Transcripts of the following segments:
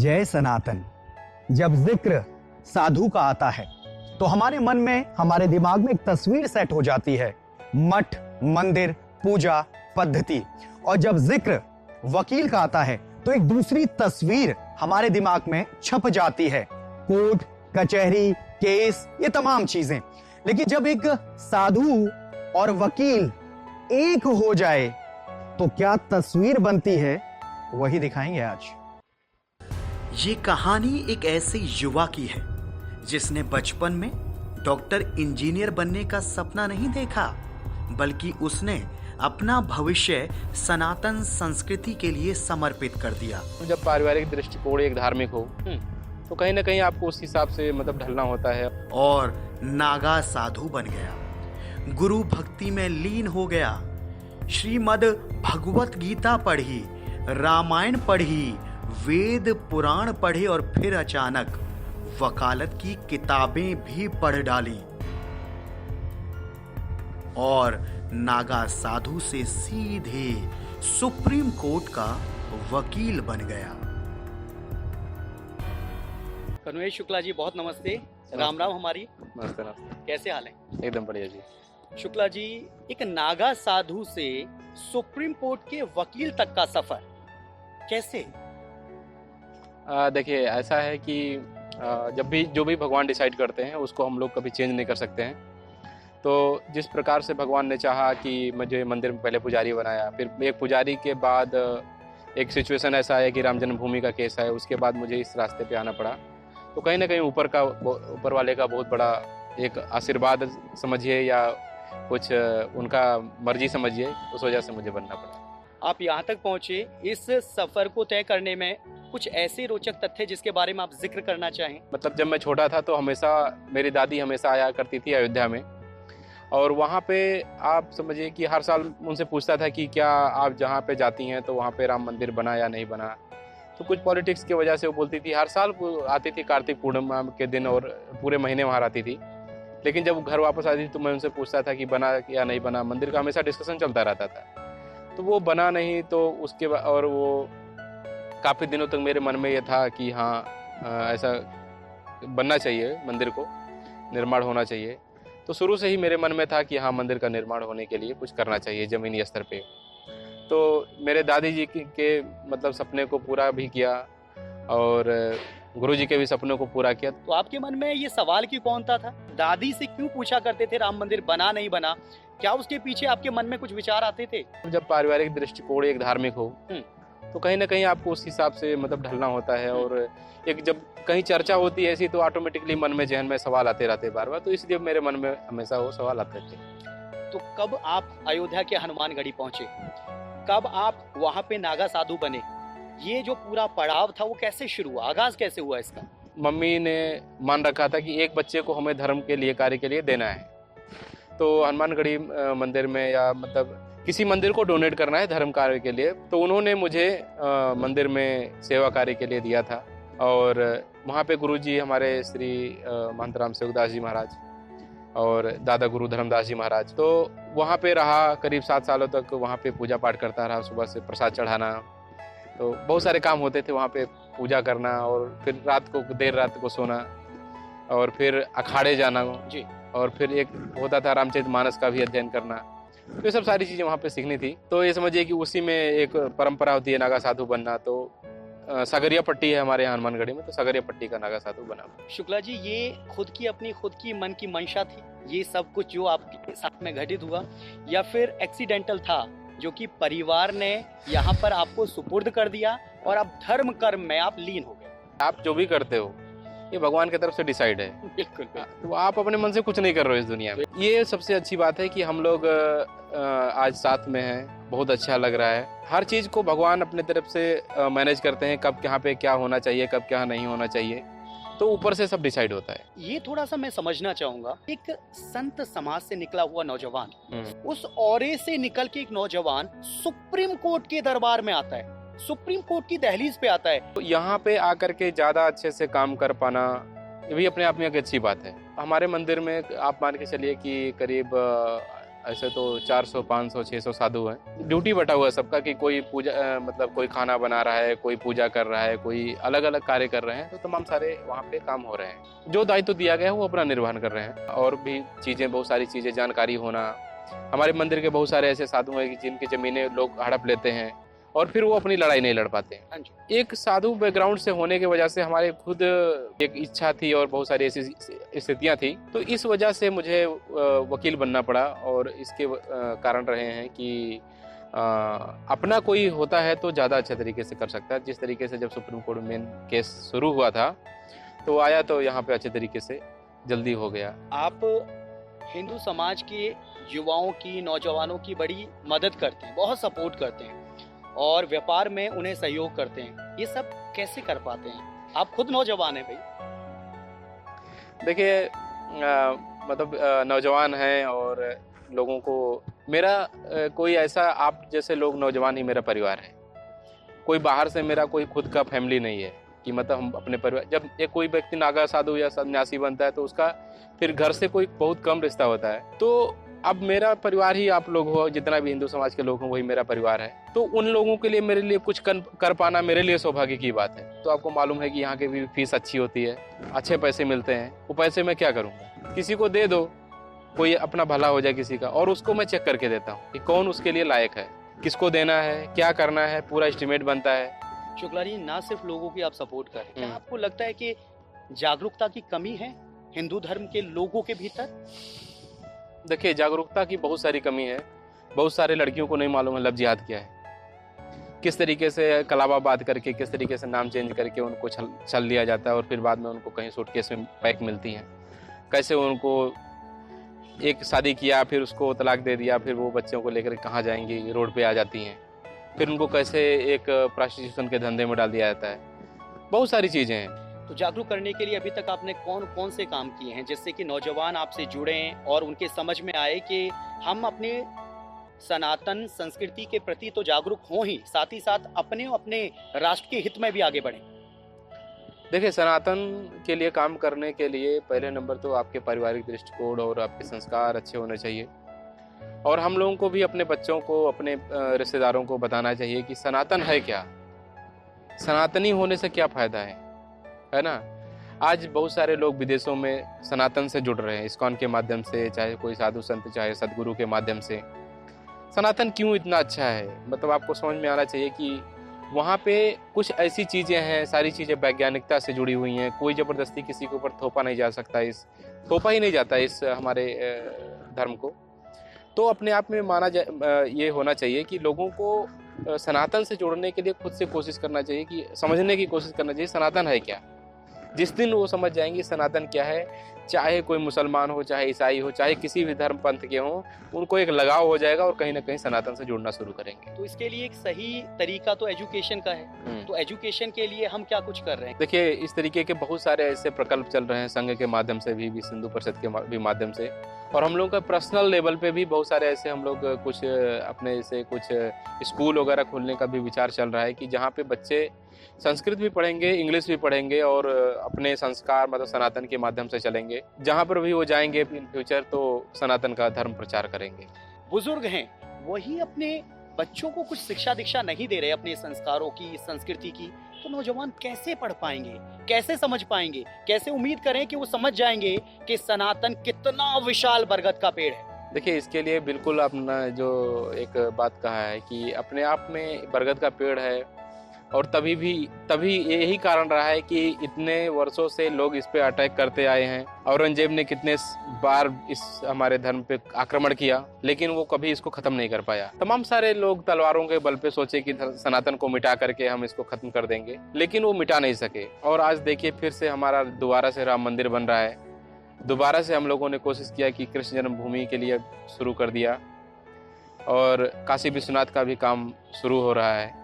जय सनातन। जब जिक्र साधु का आता है तो हमारे मन में, हमारे दिमाग में एक तस्वीर सेट हो जाती है, मठ, मंदिर, पूजा पद्धति। और जब जिक्र वकील का आता है तो एक दूसरी तस्वीर हमारे दिमाग में छप जाती है, कोर्ट कचहरी, केस, ये तमाम चीजें। लेकिन जब एक साधु और वकील एक हो जाए तो क्या तस्वीर बनती है, वही दिखाएंगे आज। ये कहानी एक ऐसे युवा की है जिसने बचपन में डॉक्टर इंजीनियर बनने का सपना नहीं देखा, बल्कि उसने अपना भविष्य सनातन संस्कृति के लिए समर्पित कर दिया। जब पारिवारिक दृष्टिकोण एक धार्मिक हो तो कहीं ना कहीं आपको उस हिसाब से ढलना होता है। और नागा साधु बन गया, गुरु भक्ति में लीन हो गया, श्रीमद् भगवत गीता पढ़ी, रामायण पढ़ी, वेद पुराण पढ़े और फिर अचानक वकालत की किताबें भी पढ़ डाली और नागा साधु से सीधे सुप्रीम कोर्ट का वकील बन गया। कन्वेश शुक्ला जी, बहुत नमस्ते। राम राम हमारी। नमस्ते नमस्ते। कैसे हाल है? एकदम बढ़िया जी। शुक्ला जी, एक नागा साधु से सुप्रीम कोर्ट के वकील तक का सफर कैसे? देखिए, ऐसा है कि जब भी जो भी भगवान डिसाइड करते हैं उसको हम लोग कभी चेंज नहीं कर सकते हैं। तो जिस प्रकार से भगवान ने चाहा कि मुझे मंदिर में पहले पुजारी बनाया, फिर एक पुजारी के बाद एक सिचुएशन ऐसा आया कि राम जन्मभूमि का केस है, उसके बाद मुझे इस रास्ते पे आना पड़ा। तो कहीं ना कहीं ऊपर वाले का बहुत बड़ा एक आशीर्वाद समझिए या कुछ उनका मर्जी समझिए, उस वजह से मुझे बनना पड़ा। आप यहाँ तक पहुँचे, इस सफर को तय करने में कुछ ऐसे रोचक तथ्य जिसके बारे में आप जिक्र करना चाहें? मतलब जब मैं छोटा था तो हमेशा मेरी दादी हमेशा आया करती थी अयोध्या में, और वहाँ पे आप समझिए कि हर साल उनसे पूछता था कि क्या आप जहाँ पे जाती हैं तो वहाँ पे राम मंदिर बना या नहीं बना। तो कुछ पॉलिटिक्स की वजह से वो बोलती थी, हर साल वो आती थी कार्तिक पूर्णिमा के दिन और पूरे महीने वहाँ रहती थी। लेकिन जब घर वापस आती थी तो मैं उनसे पूछता था कि बना या नहीं बना, मंदिर का हमेशा डिस्कशन चलता रहता था। तो वो बना नहीं, तो उसके बाद और वो काफ़ी दिनों तक मेरे मन में ये था कि हाँ ऐसा बनना चाहिए, मंदिर को निर्माण होना चाहिए। तो शुरू से ही मेरे मन में था कि हाँ मंदिर का निर्माण होने के लिए कुछ करना चाहिए ज़मीनी स्तर पे। तो मेरे दादी जी के मतलब सपने को पूरा भी किया और गुरु जी के भी सपनों को पूरा किया। तो आपके मन में ये सवाल क्यों कौनता था? दादी से क्यों पूछा करते थे राम मंदिर बना नहीं बना? क्या उसके पीछे आपके मन में कुछ विचार आते थे? जब पारिवारिक दृष्टिकोण एक धार्मिक हो तो कहीं ना कहीं आपको उस हिसाब से ढलना होता है। और एक जब कहीं चर्चा होती है ऐसी तो ऑटोमेटिकली मन में, जहन में सवाल आते रहते बार बार, तो इसलिए मेरे मन में हमेशा वो सवाल आते थे। तो कब आप अयोध्या के हनुमानगढ़ी पहुंचे, कब आप वहां पे नागा साधु बने, ये जो पूरा पड़ाव था वो कैसे शुरू हुआ, आगाज कैसे हुआ इसका? मम्मी ने मान रखा था कि एक बच्चे को हमें धर्म के लिए, कार्य के लिए देना है, तो हनुमानगढ़ी मंदिर में या मतलब किसी मंदिर को डोनेट करना है धर्म कार्य के लिए। तो उन्होंने मुझे मंदिर में सेवा कार्य के लिए दिया था। और वहाँ पे गुरुजी हमारे श्री महंत राम सेवकदास जी महाराज और दादा गुरु धर्मदास जी महाराज, तो वहाँ पे रहा करीब 7 सालों तक। वहाँ पे पूजा पाठ करता रहा, सुबह से प्रसाद चढ़ाना, तो बहुत सारे काम होते थे वहाँ पे, पूजा करना और फिर रात को देर रात को सोना और फिर अखाड़े जाना जी, और फिर एक होता था रामचरितमानस का भी अध्ययन करना। तो ये सब सारी चीज़ें वहाँ पे सीखनी थी। तो ये समझिए कि उसी में एक परंपरा होती है नागा साधु बनना। तो सागरिया पट्टी है हमारे यहाँ हनुमानगढ़ी में, तो सागरिया पट्टी का नागा साधु बना। शुक्ला जी, ये खुद की मन की मंशा थी ये सब कुछ जो आपके साथ में घटित हुआ, या फिर एक्सीडेंटल था जो कि परिवार ने यहाँ पर आपको सुपुर्द कर दिया और अब धर्म कर्म में आप लीन हो गए? आप जो भी करते हो ये भगवान की तरफ से डिसाइड है। बिल्कुल। तो आप अपने मन से कुछ नहीं कर रहे हो इस दुनिया में। ये सबसे अच्छी बात है कि हम लोग आज साथ में हैं, बहुत अच्छा लग रहा है। हर चीज को भगवान अपने तरफ से मैनेज करते हैं, कब कहाँ पे क्या होना चाहिए, कब क्या नहीं होना चाहिए, तो ऊपर से सब डिसाइड होता है। ये थोड़ा सा मैं समझना चाहूंगा, एक संत समाज से निकला हुआ नौजवान, उस औरे से निकल के एक नौजवान सुप्रीम कोर्ट के दरबार में आता है, सुप्रीम कोर्ट की दहलीज पे आता है। तो यहाँ पे आकर के ज्यादा अच्छे से काम कर पाना ये भी अपने आप में एक अच्छी बात है। हमारे मंदिर में आप मान के चलिए कि करीब ऐसे तो 400, 500, 600 साधु हैं। ड्यूटी बटा हुआ है सबका कि कोई पूजा मतलब कोई खाना बना रहा है, कोई पूजा कर रहा है, कोई अलग अलग कार्य कर रहे हैं। तो तमाम सारे वहाँ पे काम हो रहे हैं। जो दायित्व दिया गया है वो अपना निर्वहन कर रहे हैं। और भी चीज़ें, बहुत सारी चीज़ें, जानकारी होना। हमारे मंदिर के बहुत सारे ऐसे साधु हैं कि जिनकी ज़मीनें लोग हड़प लेते हैं और फिर वो अपनी लड़ाई नहीं लड़ पाते हैं। एक साधु बैकग्राउंड से होने की वजह से हमारे खुद एक इच्छा थी और बहुत सारी ऐसी स्थितियां थी, तो इस वजह से मुझे वकील बनना पड़ा। और इसके कारण रहे हैं कि अपना कोई होता है तो ज़्यादा अच्छे तरीके से कर सकता है। जिस तरीके से जब सुप्रीम कोर्ट में मेन केस शुरू हुआ था तो आया तो यहाँ पे अच्छे तरीके से जल्दी हो गया। आप हिंदू समाज के युवाओं की, नौजवानों की बड़ी मदद करते हैं, बहुत सपोर्ट करते हैं और व्यापार में उन्हें सहयोग करते हैं। ये सब कैसे कर पाते हैं? आप खुद नौजवान हैं भाई। देखिए मतलब नौजवान हैं और लोगों को मेरा कोई ऐसा आप जैसे लोग नौजवान ही मेरा परिवार है। कोई बाहर से मेरा कोई खुद का फैमिली नहीं है कि मतलब हम अपने परिवार, जब एक कोई व्यक्ति नागा साधु या सन्यासी बनता है तो उसका फिर घर से कोई बहुत कम रिश्ता होता है। तो अब मेरा परिवार ही आप लोग हो, जितना भी हिंदू समाज के लोग हैं वही मेरा परिवार है। तो उन लोगों के लिए मेरे लिए कुछ कर पाना मेरे लिए सौभाग्य की बात है। तो आपको मालूम है कि यहाँ की भी फीस अच्छी होती है, अच्छे पैसे मिलते हैं। वो पैसे मैं क्या करूँगा, किसी को दे दो, कोई अपना भला हो जाए किसी का, और उसको मैं चेक करके देता हूँ कि कौन उसके लिए लायक है, किसको देना है, क्या करना है, पूरा एस्टिमेट बनता है। शुक्ला जी, ना सिर्फ लोगों की आप सपोर्ट करें, क्या आपको लगता है कि जागरूकता की कमी है हिंदू धर्म के लोगों के भीतर? देखिए, जागरूकता की बहुत सारी कमी है। बहुत सारे लड़कियों को नहीं मालूम है लफ्ज़ जिहाद क्या है, किस तरीके से कलाबाबाद करके, किस तरीके से नाम चेंज करके उनको छल लिया जाता है और फिर बाद में उनको कहीं सूटकेस में पैक मिलती हैं। कैसे उनको एक शादी किया, फिर उसको तलाक दे दिया, फिर वो बच्चों को लेकर कहाँ जाएंगी, रोड पे आ जाती हैं। फिर उनको कैसे एक प्रोस्टिट्यूशन के धंधे में डाल दिया जाता है। बहुत सारी चीज़ें हैं। तो जागरूक करने के लिए अभी तक आपने कौन कौन से काम किए हैं जिससे कि नौजवान आपसे जुड़ें और उनके समझ में आए कि हम अपने सनातन संस्कृति के प्रति तो जागरूक हों ही, साथ ही साथ अपने राष्ट्र के हित में भी आगे बढ़ें? देखिए, सनातन के लिए काम करने के लिए पहले नंबर तो आपके पारिवारिक दृष्टिकोण और आपके संस्कार अच्छे होने चाहिए। और हम लोगों को भी अपने बच्चों को, अपने रिश्तेदारों को बताना चाहिए कि सनातन है क्या, सनातनी होने से क्या फ़ायदा है ना। आज बहुत सारे लोग विदेशों में सनातन से जुड़ रहे हैं, इस्कॉन के माध्यम से, चाहे कोई साधु संत, चाहे सदगुरु के माध्यम से। सनातन क्यों इतना अच्छा है, मतलब आपको समझ में आना चाहिए कि वहाँ पे कुछ ऐसी चीज़ें हैं, सारी चीज़ें वैज्ञानिकता से जुड़ी हुई हैं। कोई ज़बरदस्ती किसी के ऊपर थोपा नहीं जा सकता, थोपा ही नहीं जाता इस हमारे धर्म को। तो अपने आप में ये होना चाहिए कि लोगों को सनातन से जोड़ने के लिए खुद से कोशिश करना चाहिए, कि समझने की कोशिश करना चाहिए सनातन है क्या। जिस दिन वो समझ जाएंगे सनातन क्या है, चाहे कोई मुसलमान हो, चाहे ईसाई हो, चाहे किसी भी धर्म पंथ के हों, उनको एक लगाव हो जाएगा और कहीं ना कहीं सनातन से जुड़ना शुरू करेंगे। तो इसके लिए एक सही तरीका तो एजुकेशन का है। तो एजुकेशन के लिए हम क्या कुछ कर रहे हैं? देखिए, इस तरीके के बहुत सारे ऐसे प्रकल्प चल रहे हैं संघ के माध्यम से भी, सिंधु परिषद के भी माध्यम से, और हम लोग का पर्सनल लेवल पे भी बहुत सारे ऐसे हम लोग कुछ अपने से कुछ स्कूल वगैरह खोलने का भी विचार चल रहा है कि जहाँ पे बच्चे संस्कृत भी पढ़ेंगे, इंग्लिश भी पढ़ेंगे और अपने संस्कार मतलब सनातन के माध्यम से चलेंगे। जहाँ पर भी वो जाएंगे इन फ्यूचर तो सनातन का धर्म प्रचार करेंगे। बुजुर्ग हैं, वही अपने बच्चों को कुछ शिक्षा दीक्षा नहीं दे रहे अपने संस्कारों की, संस्कृति की, तो नौजवान कैसे पढ़ पाएंगे, कैसे समझ पाएंगे, कैसे उम्मीद करें कि वो समझ जाएंगे कि सनातन कितना विशाल बरगद का पेड़ है? देखिए, इसके लिए बिल्कुल आपने जो एक बात कहा है कि अपने आप में बरगद का पेड़ है, और तभी यही कारण रहा है कि इतने वर्षों से लोग इस पे अटैक करते आए हैं। औरंगजेब ने कितने बार इस हमारे धर्म पे आक्रमण किया, लेकिन वो कभी इसको खत्म नहीं कर पाया। तमाम सारे लोग तलवारों के बल पे सोचे कि सनातन को मिटा करके हम इसको खत्म कर देंगे, लेकिन वो मिटा नहीं सके। और आज देखिए, फिर से हमारा दोबारा से राम मंदिर बन रहा है। दोबारा से हम लोगों ने कोशिश किया कि कृष्ण जन्मभूमि के लिए शुरू कर दिया, और काशी विश्वनाथ का भी काम शुरू हो रहा है।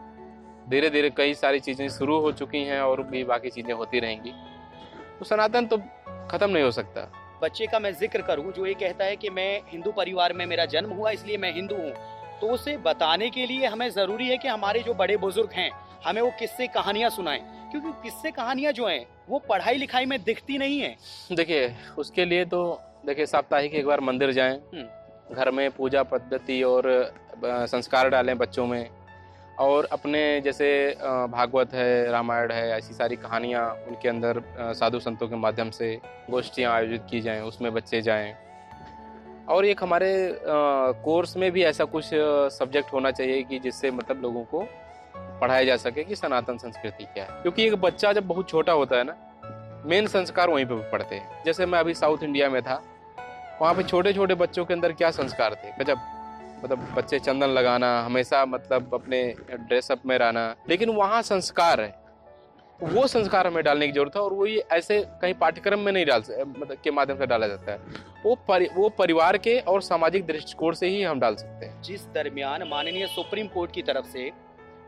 धीरे धीरे कई सारी चीज़ें शुरू हो चुकी हैं और भी बाकी चीज़ें होती रहेंगी। तो सनातन तो खत्म नहीं हो सकता। बच्चे का मैं जिक्र करूं जो ये कहता है कि मैं हिंदू परिवार में मेरा जन्म हुआ इसलिए मैं हिंदू हूं, तो उसे बताने के लिए हमें ज़रूरी है कि हमारे जो बड़े बुजुर्ग हैं हमें वो किस्से कहानियां सुनाएं, क्योंकि किस्से कहानियां जो हैं वो पढ़ाई लिखाई में दिखती नहीं है। देखिए, उसके लिए तो देखिए साप्ताहिक एक बार मंदिर जाएं, घर में पूजा पद्धति और संस्कार डालें बच्चों में, और अपने जैसे भागवत है, रामायण है, ऐसी सारी कहानियाँ उनके अंदर साधु संतों के माध्यम से गोष्ठियाँ आयोजित की जाएं, उसमें बच्चे जाएं। और एक हमारे कोर्स में भी ऐसा कुछ सब्जेक्ट होना चाहिए कि जिससे मतलब लोगों को पढ़ाया जा सके कि सनातन संस्कृति क्या है, क्योंकि एक बच्चा जब बहुत छोटा होता है ना, मेन संस्कार वहीं पे पड़ते हैं। जैसे मैं अभी साउथ इंडिया में था, वहाँ पे छोटे छोटे बच्चों के अंदर क्या संस्कार थे, गजब। मतलब बच्चे चंदन लगाना, हमेशा मतलब अपने ड्रेसअप में रहना, लेकिन वहाँ संस्कार है, वो संस्कार हमें डालने की जरूरत है। और वो ये ऐसे कहीं पाठ्यक्रम में नहीं मतलब के माध्यम से डाला जाता है, वो परिवार के और सामाजिक दृष्टिकोण से ही हम डाल सकते हैं। जिस दरमियान माननीय सुप्रीम कोर्ट की तरफ से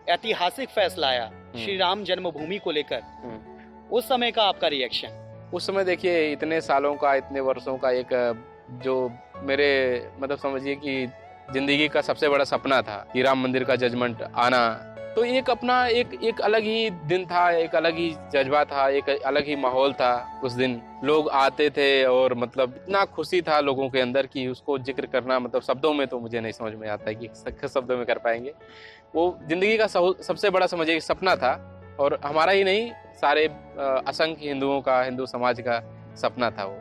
ऐतिहासिक फैसला आया श्री राम जन्मभूमि को लेकर, उस समय का आपका रिएक्शन? उस समय देखिए, इतने सालों का, इतने वर्षों का एक जो मेरे मतलब समझिए कि जिंदगी का सबसे बड़ा सपना था कि राम मंदिर का जजमेंट आना, तो एक अपना एक अलग ही दिन था, एक अलग ही जज्बा था, एक अलग ही माहौल था। उस दिन लोग आते थे और मतलब इतना खुशी था लोगों के अंदर कि उसको जिक्र करना मतलब शब्दों में तो मुझे नहीं समझ में आता है कि शब्दों में कर पाएंगे। वो जिंदगी का सबसे बड़ा समझिए सपना था, और हमारा ही नहीं, सारे असंख्य हिंदुओं का, हिंदू समाज का सपना था वो।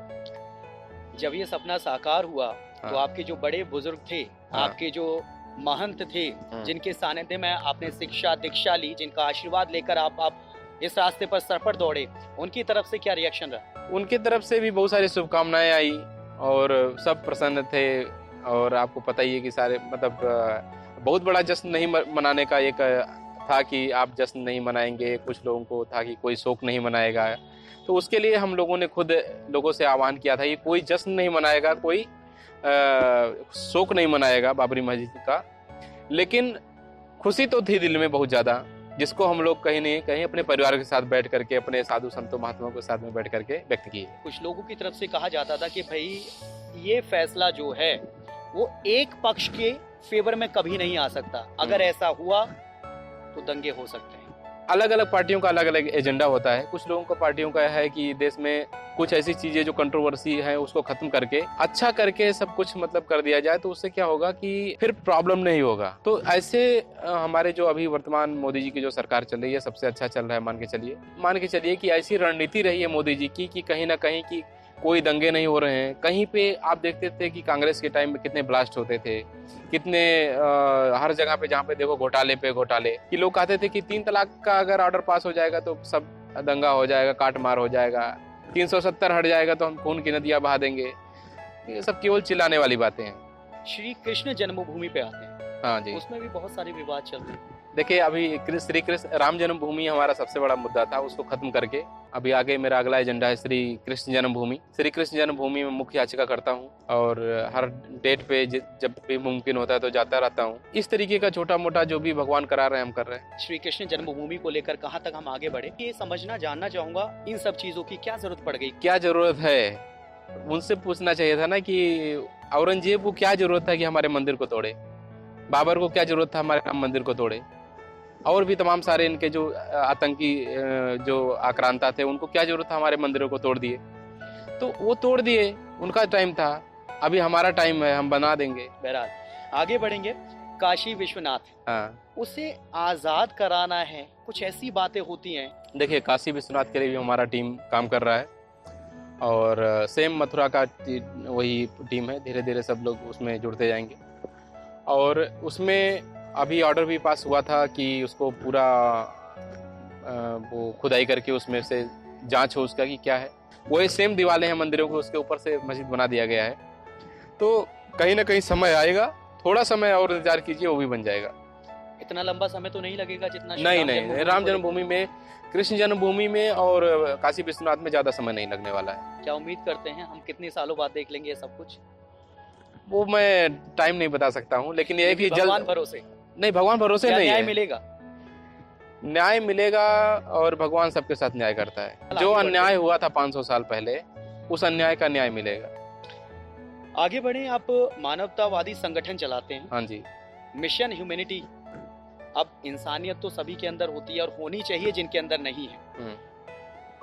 जब ये सपना साकार हुआ तो आपके जो बड़े बुजुर्ग थे, आपके जो महंत थे, जिनके सानिध्य में आपने शिक्षा दीक्षा ली, जिनका आशीर्वाद लेकर आप इस रास्ते पर सर पर दौड़े, उनकी तरफ से क्या रिएक्शन रहा? उनकी तरफ से भी बहुत सारी शुभकामनाएं आई और सब प्रसन्न थे। और आपको पता ही है कि सारे मतलब बहुत बड़ा जश्न नहीं मनाने का एक था कि आप जश्न नहीं मनाएंगे, कुछ लोगों को था कि कोई शोक नहीं मनाएगा। तो उसके लिए हम लोगों ने खुद लोगों से आह्वान किया था कि कोई जश्न नहीं मनाएगा, कोई शोक नहीं मनाएगा बाबरी मस्जिद का, लेकिन खुशी तो थी दिल में बहुत ज़्यादा, जिसको हम लोग कहीं नहीं कहीं अपने परिवार के साथ बैठ करके, अपने साधु संतों महात्माओं के साथ में बैठ करके व्यक्त किए। कुछ लोगों की तरफ से कहा जाता था कि भाई ये फैसला जो है वो एक पक्ष के फेवर में कभी नहीं आ सकता, अगर ऐसा हुआ तो दंगे हो सकते हैं। अलग अलग पार्टियों का अलग अलग एजेंडा होता है। कुछ लोगों का पार्टियों का है कि देश में कुछ ऐसी चीजें जो कंट्रोवर्सी है उसको खत्म करके अच्छा करके सब कुछ मतलब कर दिया जाए, तो उससे क्या होगा कि फिर प्रॉब्लम नहीं होगा। तो ऐसे हमारे जो अभी वर्तमान मोदी जी की जो सरकार चल रही है, सबसे अच्छा चल रहा है मान के चलिए कि ऐसी रणनीति रही है मोदी जी की कि कहीं ना कहीं की कोई दंगे नहीं हो रहे हैं। कहीं पे आप देखते थे कि कांग्रेस के टाइम में कितने ब्लास्ट होते थे, कितने हर जगह पे जहाँ पे देखो घोटाले पे घोटाले, कि लोग कहते थे कि 3 तलाक का अगर ऑर्डर पास हो जाएगा तो सब दंगा हो जाएगा, काट मार हो जाएगा, 370 हट जाएगा तो हम खून की नदियां बहा देंगे। ये सब केवल चिल्लाने वाली बातें हैं। श्री कृष्ण जन्मभूमि पे आते हैं, हाँ जी, उसमें भी बहुत सारे विवाद चल रहे हैं। देखिए अभी श्री कृष्ण राम जन्मभूमि हमारा सबसे बड़ा मुद्दा था, उसको खत्म करके अभी आगे मेरा अगला एजेंडा है श्री कृष्ण जन्मभूमि। श्री कृष्ण जन्मभूमि में मुख्य याचिका करता हूँ और हर डेट पे जब भी मुमकिन होता है तो जाता रहता हूँ। इस तरीके का छोटा मोटा जो भी भगवान करा रहे हैं हम कर रहे हैं। श्री कृष्ण जन्मभूमि को लेकर कहाँ तक हम आगे बढ़े, ये समझना जानना चाहूंगा, इन सब चीजों की क्या जरूरत पड़ गई? क्या जरूरत है, उनसे पूछना चाहिए था ना कि औरंगजेब को क्या जरूरत था कि हमारे मंदिर को तोड़े, बाबर को क्या जरूरत था हमारे राम मंदिर को तोड़े, और भी तमाम सारे इनके जो आतंकी जो आक्रांता थे उनको क्या जरूरत था हमारे मंदिरों को तोड़ दिए। तो वो तोड़ दिए, उनका टाइम था, अभी हमारा टाइम है, हम बना देंगे। बहरहाल आगे बढ़ेंगे। काशी विश्वनाथ, हाँ, उसे आजाद कराना है, कुछ ऐसी बातें होती हैं। देखिए काशी विश्वनाथ के लिए भी हमारा टीम काम कर रहा है और सेम मथुरा का वही टीम है। धीरे धीरे सब लोग उसमें जुड़ते जाएंगे और उसमें अभी ऑर्डर भी पास हुआ था कि उसको पूरा वो खुदाई करके उसमें से जांच हो उसका कि क्या है। वही सेम दीवारें हैं मंदिरों को, उसके ऊपर से मस्जिद बना दिया गया है। तो कहीं ना कहीं समय आएगा, थोड़ा समय और इंतजार कीजिए, वो भी बन जाएगा। इतना लंबा समय तो नहीं लगेगा जितना नहीं, राम जन्मभूमि में, कृष्ण जन्मभूमि में और काशी विश्वनाथ में ज्यादा समय नहीं लगने वाला है। क्या उम्मीद करते हैं हम कितने सालों बाद देख लेंगे ये सब कुछ? वो मैं टाइम नहीं बता सकता हूँ, लेकिन ये कि भगवान भरोसे नहीं, भगवान भरोसे नहीं न्याय है। मिलेगा, न्याय मिलेगा और भगवान सबके साथ न्याय करता है। जो अन्याय हुआ था 500 साल पहले, उस अन्याय का न्याय मिलेगा। आगे बढ़े। आप मानवतावादी संगठन चलाते हैं। हाँ जी, मिशन ह्यूमैनिटी। अब इंसानियत तो सभी के अंदर होती है और होनी चाहिए जिनके अंदर नहीं है।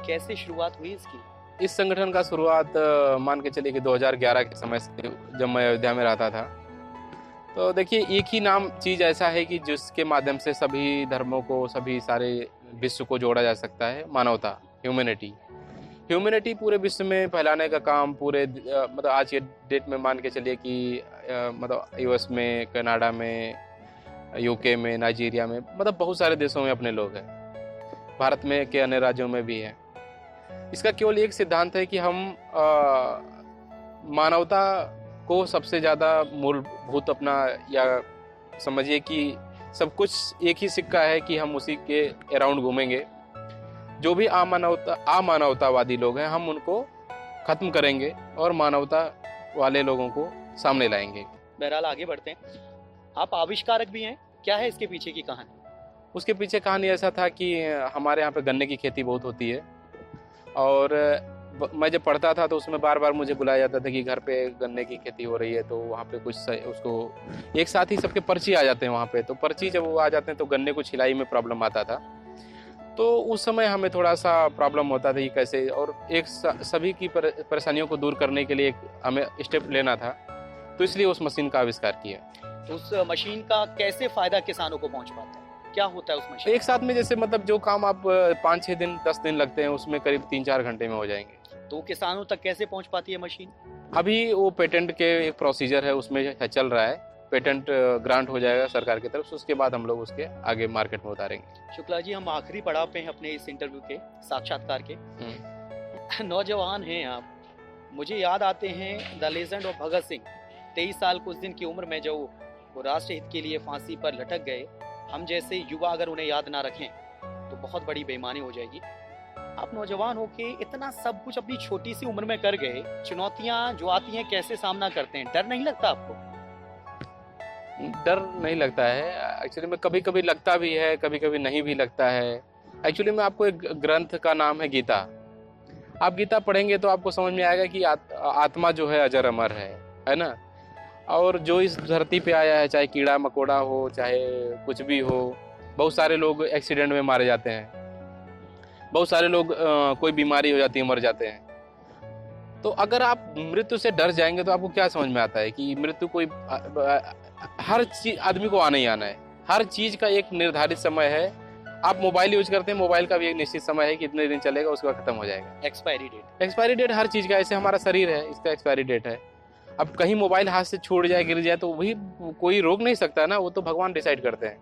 कैसे शुरुआत हुई इसकी? इस संगठन का शुरुआत मान के चलिए कि 2011 के समय से, जब मैं अयोध्या में रहता था। तो देखिए, एक ही नाम चीज़ ऐसा है कि जिसके माध्यम से सभी धर्मों को, सभी सारे विश्व को जोड़ा जा सकता है, मानवता, ह्यूमैनिटी। ह्यूमैनिटी पूरे विश्व में फैलाने का काम पूरे मतलब आज के डेट में मान के चलिए कि मतलब यूएस में, कनाडा में, यूके में, नाइजीरिया में, मतलब बहुत सारे देशों में अपने लोग हैं। भारत में के अन्य राज्यों में भी हैं। इसका केवल एक सिद्धांत है कि हम मानवता को सबसे ज़्यादा मूलभूत अपना, या समझिए कि सब कुछ एक ही सिक्का है कि हम उसी के अराउंड घूमेंगे। जो भी अमानवतावादी लोग हैं, हम उनको खत्म करेंगे और मानवता वाले लोगों को सामने लाएंगे। बहरहाल आगे बढ़ते हैं। आप आविष्कारक भी हैं, क्या है इसके पीछे की कहानी? उसके पीछे कहानी ऐसा था कि हमारे यहाँ पे गन्ने की खेती बहुत होती है, और मैं जब पढ़ता था तो उसमें बार बार मुझे बुलाया जाता था कि घर पे गन्ने की खेती हो रही है, तो वहाँ पे कुछ उसको एक साथ ही सबके पर्ची आ जाते हैं वहाँ पे। तो पर्ची जब वो आ जाते हैं तो गन्ने को छिलाई में प्रॉब्लम आता था। तो उस समय हमें थोड़ा सा प्रॉब्लम होता था कि कैसे, और एक सभी की परेशानियों को दूर करने के लिए हमें स्टेप लेना था, तो इसलिए उस मशीन का आविष्कार किया। उस मशीन का कैसे फायदा किसानों को पहुंच पाता है? क्या होता है उस मशीन? एक साथ में जैसे मतलब जो काम आप 5-6 दिन 10 दिन लगते हैं, उसमें करीब 3-4 घंटे में हो जाएंगे। तो किसानों तक कैसे पहुंच पाती है मशीन? अभी वो पेटेंट के एक प्रोसीजर है, उसमें चल रहा है। पेटेंट ग्रांट हो जाएगा सरकार की तरफ से, उसके बाद हम लोग उसके आगे मार्केट में उतारेंगे। शुक्ला जी, हम आखिरी पड़ाव पे हैं अपने इस इंटरव्यू के, साक्षात्कार के। नौजवान हैं आप, मुझे याद आते हैं the legend of Bhagat Singh. 23 साल कुछ दिन की उम्र में जो वो राष्ट्र हित के लिए फांसी पर लटक गए, हम जैसे युवा अगर उन्हें याद ना रखें तो बहुत बड़ी बेईमानी हो जाएगी। आप नौजवान होके इतना सब कुछ अपनी छोटी सी उम्र में कर गए, चुनौतियां जो आती हैं कैसे सामना करते हैं? डर नहीं लगता आपको? डर नहीं लगता है एक्चुअली में, कभी कभी लगता भी है, कभी कभी नहीं भी लगता है। एक्चुअली में आपको एक ग्रंथ का नाम है गीता। आप गीता पढ़ेंगे तो आपको समझ में आएगा कि आत्मा जो है अजर अमर है ना। और जो इस धरती पे आया है, चाहे कीड़ा मकोड़ा हो, चाहे कुछ भी हो, बहुत सारे लोग एक्सीडेंट में मारे जाते हैं, बहुत सारे लोग कोई बीमारी हो जाती है, मर जाते हैं। तो अगर आप मृत्यु से डर जाएंगे तो आपको क्या समझ में आता है कि मृत्यु कोई हर चीज आदमी को आना ही आना है। हर चीज का एक निर्धारित समय है। आप मोबाइल यूज करते हैं, मोबाइल का भी एक निश्चित समय है कि इतने दिन चलेगा, उसके बाद खत्म हो जाएगा। एक्सपायरी डेट हर चीज का, ऐसे हमारा शरीर है, इसका एक्सपायरी डेट है। अब कहीं मोबाइल हाथ से छूट जाए, गिर जाए, तो वही कोई रोक नहीं सकता ना, वो तो भगवान डिसाइड करते हैं।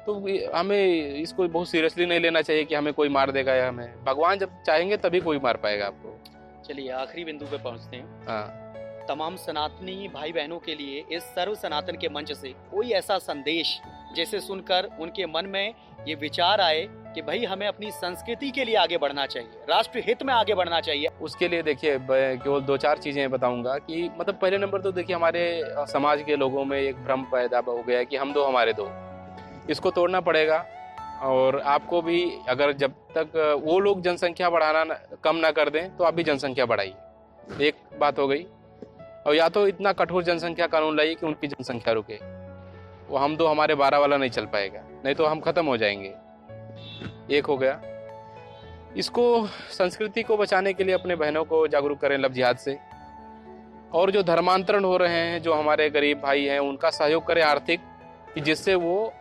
तो हमें इसको बहुत सीरियसली नहीं लेना चाहिए कि हमें कोई मार देगा, या हमें भगवान जब चाहेंगे तभी कोई मार पाएगा आपको। चलिए आखिरी बिंदु पे पहुंचते हैं। हाँ, तमाम सनातनी भाई बहनों के लिए इस सर्व सनातन के मंच से कोई ऐसा संदेश जैसे सुनकर उनके मन में ये विचार आए कि भाई हमें अपनी संस्कृति के लिए आगे बढ़ना चाहिए, राष्ट्र हित में आगे बढ़ना चाहिए। उसके लिए देखिए केवल 2-4 चीजें बताऊंगा कि मतलब पहले नंबर तो देखिए, हमारे समाज के लोगों में एक भ्रम पैदा हो गया है कि हम दो हमारे दो। इसको तोड़ना पड़ेगा। और आपको भी, अगर जब तक वो लोग जनसंख्या बढ़ाना कम ना कर दें तो आप भी जनसंख्या बढ़ाइए। एक बात हो गई। और या तो इतना कठोर जनसंख्या कानून लाइए कि उनकी जनसंख्या रुके। वो हम दो हमारे 12 वाला नहीं चल पाएगा, नहीं तो हम खत्म हो जाएंगे। एक हो गया। इसको, संस्कृति को बचाने के लिए अपने बहनों को जागरूक करें लव जिहाद से। और जो धर्मांतरण हो रहे हैं, जो हमारे गरीब भाई हैं, उनका सहयोग करें आर्थिक, कि जिससे वो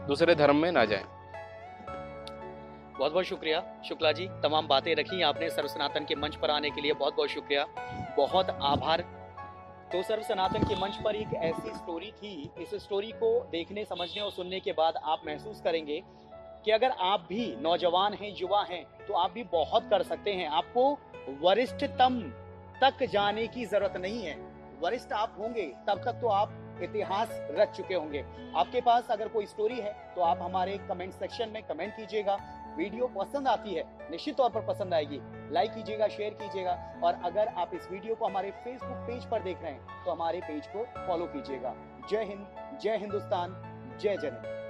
दूसरे धर्म में ना जाएं। बहुत बहुत शुक्रिया शुक्ला जी, तमाम बातें रखी आपने सर्व सनातन के मंच पर आने के लिए। बहुत बहुत शुक्रिया, बहुत आभार। तो सर्व सनातन के मंच पर एक ऐसी स्टोरी थी, इस स्टोरी को देखने, समझने और सुनने के बाद आप महसूस करेंगे कि अगर आप भी नौजवान हैं, युवा हैं, तो आप भी बहुत कर सकते हैं। आपको वरिष्ठतम तक जाने की जरूरत नहीं है। वरिष्ठ आप होंगे तब तक तो आप इतिहास रच चुके होंगे। आपके पास अगर कोई स्टोरी है तो आप हमारे कमेंट सेक्शन में कमेंट कीजिएगा। वीडियो पसंद आती है, निश्चित तौर पर पसंद आएगी, लाइक कीजिएगा, शेयर कीजिएगा। और अगर आप इस वीडियो को हमारे फेसबुक पेज पर देख रहे हैं तो हमारे पेज को फॉलो कीजिएगा। जय हिंद, जय हिंदुस्तान, जय जनहिंद।